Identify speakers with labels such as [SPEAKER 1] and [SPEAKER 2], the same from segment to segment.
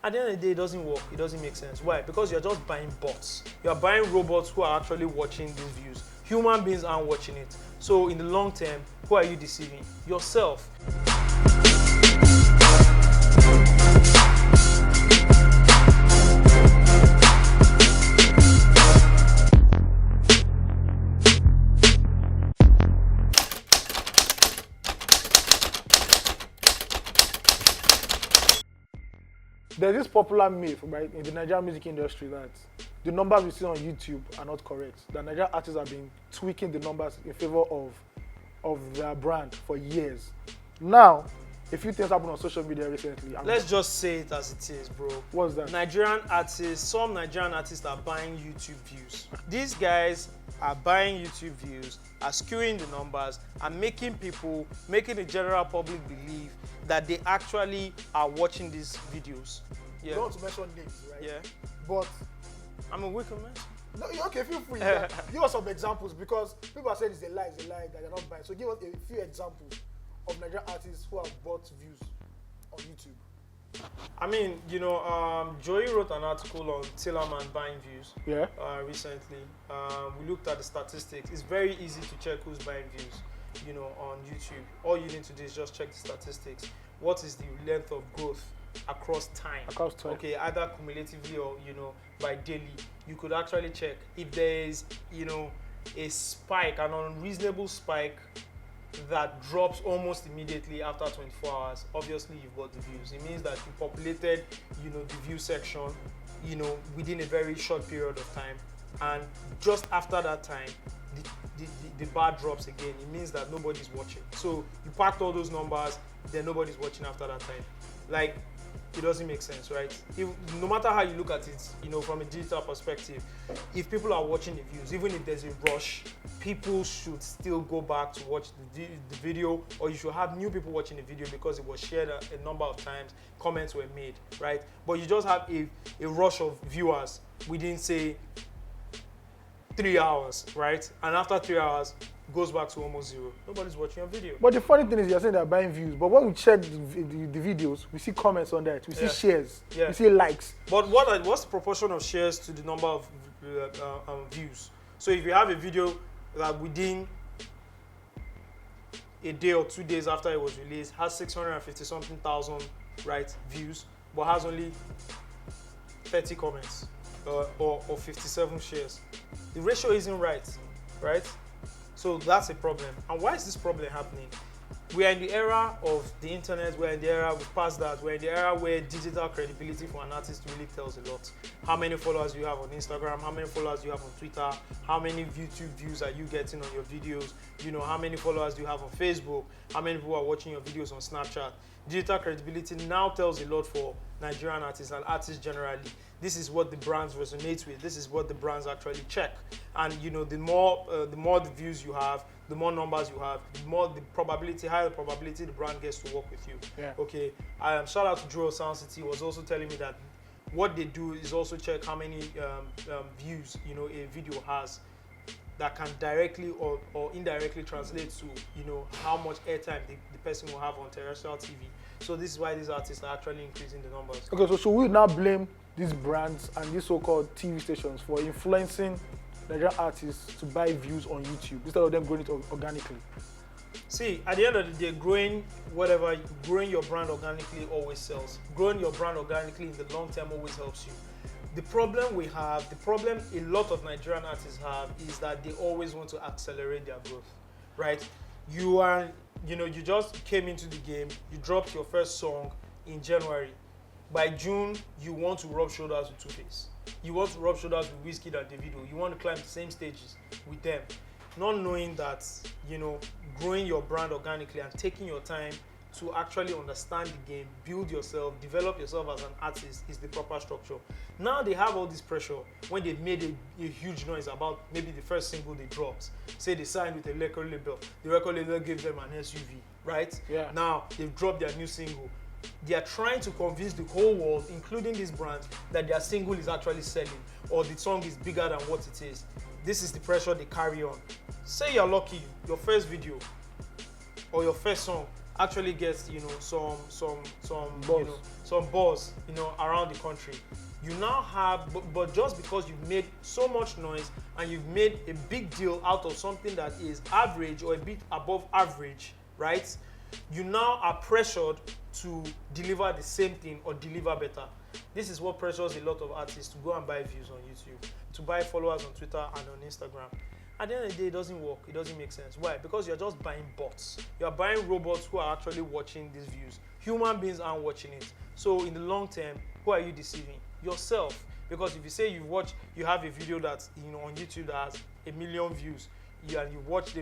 [SPEAKER 1] At the end of the day, it doesn't work. It doesn't make sense. Why? Because you're just buying bots. You're buying robots who are actually watching these views. Human beings aren't watching it. So in the long term, who are you deceiving? Yourself.
[SPEAKER 2] There's this popular myth, right, in the Nigerian music industry that the numbers we see on YouTube are not correct. The Nigerian artists have been tweaking the numbers in favor of their brand for years. Now, a few things happened on social media recently.
[SPEAKER 1] Let's just say it as it is, bro.
[SPEAKER 2] What's that?
[SPEAKER 1] Some Nigerian artists are buying YouTube views. These guys are buying YouTube views, are skewing the numbers, and making the general public believe that they actually are watching these videos. Yeah.
[SPEAKER 2] You don't want to mention names, right?
[SPEAKER 1] Yeah.
[SPEAKER 2] But
[SPEAKER 1] I'm a wicked man.
[SPEAKER 2] no, okay, feel free. Give us some examples because people are saying it's a lie, that they're not buying. So give us a few examples of Nigerian artists who have bought views on YouTube.
[SPEAKER 1] I mean, Joey wrote an article on Tillerman buying views.
[SPEAKER 2] Yeah.
[SPEAKER 1] Recently. We looked at the statistics. It's very easy to check who's buying views, on YouTube. All you need to do is just check the statistics. What is the length of growth across time? Okay, either cumulatively or, by daily. You could actually check if there is, a spike, an unreasonable spike that drops almost immediately after 24 hours. Obviously, you've got the views. It means that you populated, the view section, within a very short period of time. And just after that time, the bar drops again. It means that nobody's watching. So you packed all those numbers, then nobody's watching after that time. Like, it doesn't make sense, right? No matter how you look at it, from a digital perspective, if people are watching the views, even if there's a rush, people should still go back to watch the video, or you should have new people watching the video because it was shared a number of times, comments were made, right? But you just have a rush of viewers within, say, 3 hours, right? And after 3 hours, goes back to almost zero. Nobody's watching your video.
[SPEAKER 2] But the funny thing is, you're saying they're buying views, but when we check the videos, we see comments on that, we see shares, we see likes.
[SPEAKER 1] But what's the proportion of shares to the number of views? So if you have a video that within a day or 2 days after it was released has 650 something thousand, right, views, but has only 30 comments or 57 shares, the ratio isn't right? So that's a problem. And why is this problem happening? We are in the era of the internet, we're in the era, we've passed that, we're in the era where digital credibility for an artist really tells a lot. How many followers you have on Instagram, how many followers you have on Twitter, how many YouTube views are you getting on your videos, how many followers do you have on Facebook, how many people are watching your videos on Snapchat. Digital credibility now tells a lot for Nigerian artists and artists generally. This is what the brands resonate with. This is what the brands actually check. And the more the views you have, the more numbers you have, higher the probability the brand gets to work with you.
[SPEAKER 2] Yeah.
[SPEAKER 1] Okay. Shout out to Drew Sound City. Was also telling me that what they do is also check how many views a video has, that can directly or indirectly translate to how much airtime the person will have on terrestrial TV. So this is why these artists are actually increasing the numbers.
[SPEAKER 2] Okay, so should we now blame these brands and these so-called TV stations for influencing Nigerian artists to buy views on YouTube instead of them growing it organically?
[SPEAKER 1] See, at the end of the day, growing your brand organically always sells. Growing your brand organically in the long term always helps you. The problem a lot of Nigerian artists have is that they always want to accelerate their growth, right? You just came into the game, you dropped your first song in January. By June, you want to rub shoulders with Two-Face. You want to rub shoulders with Wizkid and Davido. You want to climb the same stages with them. Not knowing that, growing your brand organically and taking your time to actually understand the game, build yourself, develop yourself as an artist is the proper structure. Now they have all this pressure when they've made a huge noise about maybe the first single they dropped. Say they signed with a record label. The record label gave them an SUV, right?
[SPEAKER 2] Yeah.
[SPEAKER 1] Now they've dropped their new single. They are trying to convince the whole world, including these brands, that their single is actually selling or the song is bigger than what it is. This is the pressure they carry on. Say you're lucky, your first video or your first song actually gets, you know, some
[SPEAKER 2] Buzz.
[SPEAKER 1] you know, some buzz, you know, around the country. You now have, but just because you've made so much noise and you've made a big deal out of something that is average or a bit above average, right? You now are pressured to deliver the same thing or deliver better. This is what pressures a lot of artists to go and buy views on YouTube, to buy followers on Twitter and on Instagram. At the end of the day, it doesn't work. It doesn't make sense. Why? Because you're just buying bots. You're buying robots who are actually watching these views. Human beings aren't watching it. So in the long term, who are you deceiving? Yourself. Because if you say you have a video that's, you know, on YouTube that has 1 million views, and you watch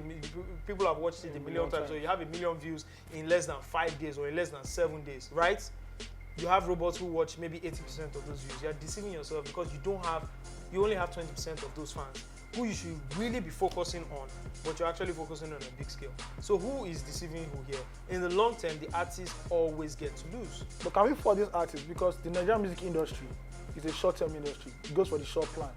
[SPEAKER 1] people have watched it a million times, so you have 1 million views in less than 5 days or in less than 7 days, right? You have robots who watch maybe 80% of those views. You're deceiving yourself because you only have 20% of those fans who you should really be focusing on, but you're actually focusing on a big scale. So who is deceiving who here? In the long term, the artists always get to lose.
[SPEAKER 2] But can we fault these artists? Because the Nigerian music industry is a short-term industry. It goes for the short plan.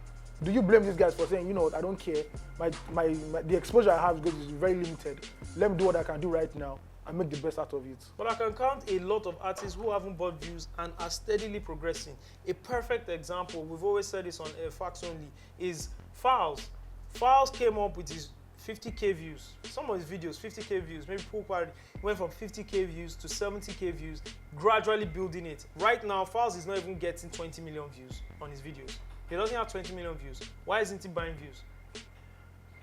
[SPEAKER 2] Do you blame these guys for saying, you know what, I don't care, the exposure I have is very limited. Let me do what I can do right now and make the best out of it?
[SPEAKER 1] But I can count a lot of artists who haven't bought views and are steadily progressing. A perfect example, we've always said this on Facts Only, is Files. Files came up with his 50k views. Some of his videos, 50k views. Maybe Pool Party went from 50k views to 70k views, gradually building it. Right now, Files is not even getting 20 million views on his videos. He doesn't have 20 million views. Why isn't he buying views?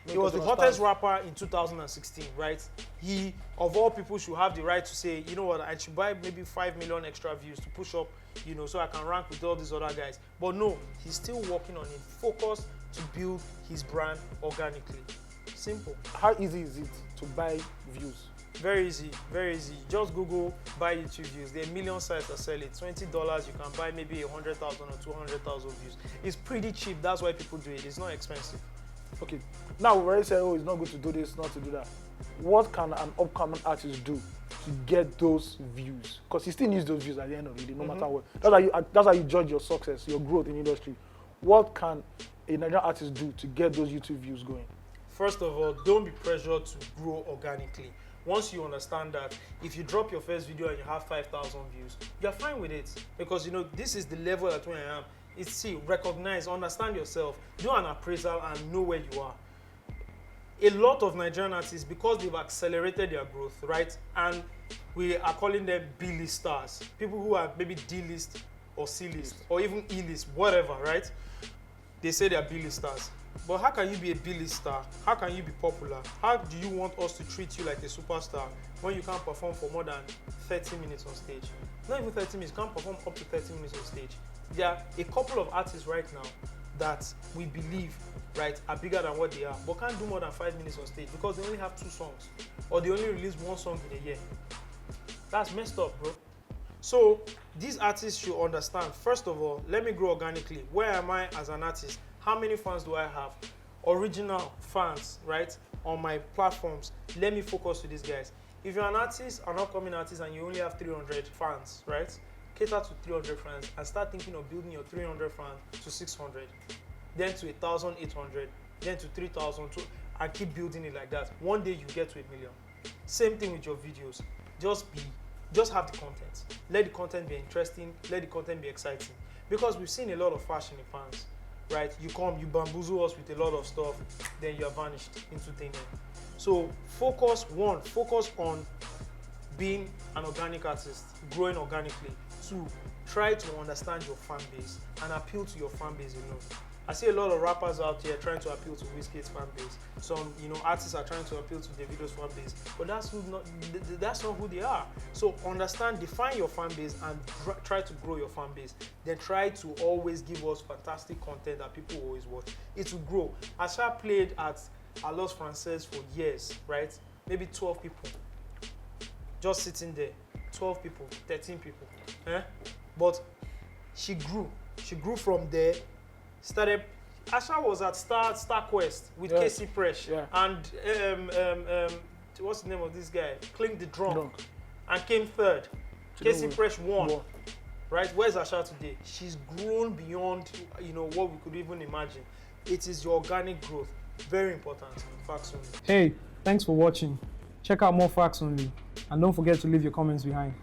[SPEAKER 1] He was the hottest rapper in 2016, right? He, of all people, should have the right to say, you know what, I should buy maybe 5 million extra views to push up, you know, so I can rank with all these other guys. But no, he's still working on it, focused to build his brand organically. Simple.
[SPEAKER 2] How easy is it to buy views?
[SPEAKER 1] Very easy, very easy. Just Google buy YouTube views. There are million sites that sell it. $20, you can buy maybe 100,000 or 200,000 views. It's pretty cheap. That's why people do it. It's not expensive.
[SPEAKER 2] Okay. Now we've already said, oh, it's not good to do this, not to do that. What can an upcoming artist do to get those views? Because he still needs those views at the end of the day, no matter what. That's how you judge your success, your growth in the industry. What can a Nigerian artist do to get those YouTube views going?
[SPEAKER 1] First of all, don't be pressured to grow organically. Once you understand that if you drop your first video and you have 5,000 views, you're fine with it. Because, you know, this is the level at where I am. It's recognize, understand yourself, do an appraisal and know where you are. A lot of Nigerian artists, because they've accelerated their growth, right? And we are calling them B-list stars. People who are maybe D-list or C-list or even E-list, whatever, right? They say they're B-list stars. But how can you be a B-list star? How can you be popular? How do you want us to treat you like a superstar when you can't perform for more than 30 minutes on stage? Not even 30 minutes, you can't perform up to 30 minutes on stage. There are a couple of artists right now that we believe, right, are bigger than what they are, but can't do more than 5 minutes on stage because they only have 2 songs or they only release 1 song in a year. That's messed up, bro. So these artists should understand, first of all, let me grow organically. Where am I as an artist? How many fans do I have? Original fans, right, on my platforms. Let me focus with these guys. If you're an artist, an upcoming artist, and you only have 300 fans, right, cater to 300 fans and start thinking of building your 300 fans to 600, then to 1,800, then to 3,000, and keep building it like that. One day you get to 1 million. Same thing with your videos. Just have the content. Let the content be interesting. Let the content be exciting. Because we've seen a lot of fashion in fans. Right, you come, you bamboozle us with a lot of stuff, then you are vanished into thin air. So focus on being an organic artist, growing organically. 2, try to understand your fan base and appeal to your fan base alone. I see a lot of rappers out here trying to appeal to Wizkid's fan base. Some, you know, artists are trying to appeal to Davido's fan base, but that's not who they are. So understand, define your fan base and try to grow your fan base. Then try to always give us fantastic content that people always watch. It will grow. Asha played at Alonge for years, right? Maybe 12 people just sitting there. 12 people, 13 people. But she grew. She grew from there. Started. Asha was at Star Quest with Casey Fresh and what's the name of this guy? Clink the Drum, and came 3rd. Casey Fresh won. Right? Where's Asha today? She's grown beyond, you know, what we could even imagine. It is your organic growth. Very important. Facts Only. Hey, thanks for watching. Check out more Facts Only.
[SPEAKER 3] And don't forget to leave your comments behind.